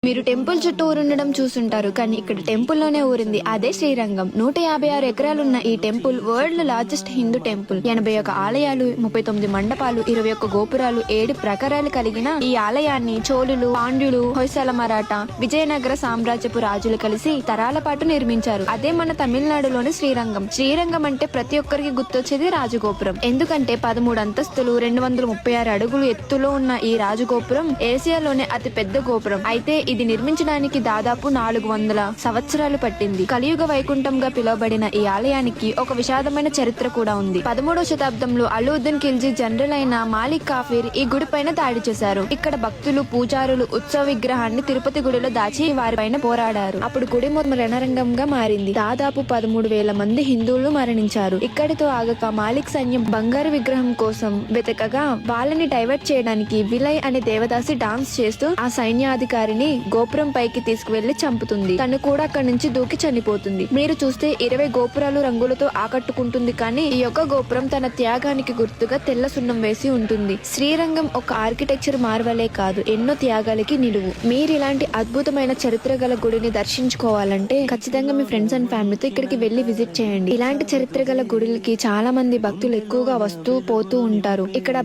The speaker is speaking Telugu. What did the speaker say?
మీరు టెంపుల్ చుట్టూ ఊరుండడం చూసుంటారు, కానీ ఇక్కడ టెంపుల్ లోనే ఊరింది అదే శ్రీరంగం. 156 ఎకరాలున్న ఈ temple world largest Hindu temple. 81 ఆలయాలు, 39 మండపాలు, 21 గోపురాలు, 7 ప్రకారాలు కలిగిన ఈ ఆలయాన్ని చోళులు, పాండ్యులు, హొయసల మరాఠా, విజయనగర సామ్రాజ్యపు రాజులు కలిసి తరాల పాటు నిర్మించారు. అదే మన తమిళనాడులోని శ్రీరంగం. శ్రీరంగం అంటే ప్రతి ఒక్కరికి గుర్తొచ్చేది రాజగోపురం. ఎందుకంటే 13 అంతస్తులు, 236 అడుగులు ఎత్తులో ఉన్న ఈ రాజగోపురం ఏసియాలోనే అతి పెద్ద గోపురం. అయితే ఇది నిర్మించడానికి దాదాపు 400 సంవత్సరాలు పట్టింది. కలియుగ వైకుంఠంగా పిలువబడిన ఈ ఆలయానికి ఒక విషాదమైన చరిత్ర కూడా ఉంది. 13వ శతాబ్దంలో అల్లుద్దీన్ ఖిల్జీ జనరల్ అయిన మాలిక్ కాఫీర్ ఈ గుడి పైన దాడి చేశారు. ఇక్కడ భక్తులు, పూజారులు ఉత్సవ విగ్రహాన్ని తిరుపతి గుడిలో దాచి వారిపైన పోరాడారు. అప్పుడు గుడి మొత్తం రణరంగంగా మారింది. దాదాపు 13,000 మంది హిందువులు మరణించారు. ఇక్కడితో ఆగక మాలిక్ సైన్యం బంగారు విగ్రహం కోసం వెతకగా వాళ్ళని డైవర్ట్ చేయడానికి విలయ్ అనే దేవదాసి డాన్స్ చేస్తూ ఆ సైన్యాధికారిని గోపురం పైకి తీసుకువెళ్లి చంపుతుంది. తను కూడా అక్కడి నుంచి దూకి చనిపోతుంది. మీరు చూస్తే 20 గోపురాలు రంగులతో ఆకట్టుకుంటుంది, కానీ ఈ యొక్క గోపురం తన త్యాగానికి గుర్తుగా తెల్ల సున్నం వేసి ఉంటుంది. శ్రీరంగం ఒక ఆర్కిటెక్చర్ మార్వలే కాదు, ఎన్నో త్యాగాలకి నిలువు. మీరు ఇలాంటి అద్భుతమైన చరిత్ర గల గుడిని దర్శించుకోవాలంటే ఖచ్చితంగా మీ ఫ్రెండ్స్ అండ్ ఫ్యామిలీతో ఇక్కడికి వెళ్లి విజిట్ చేయండి. ఇలాంటి చరిత్ర గల గుడులకి చాలా మంది భక్తులు ఎక్కువగా వస్తూ పోతూ ఉంటారు. ఇక్కడ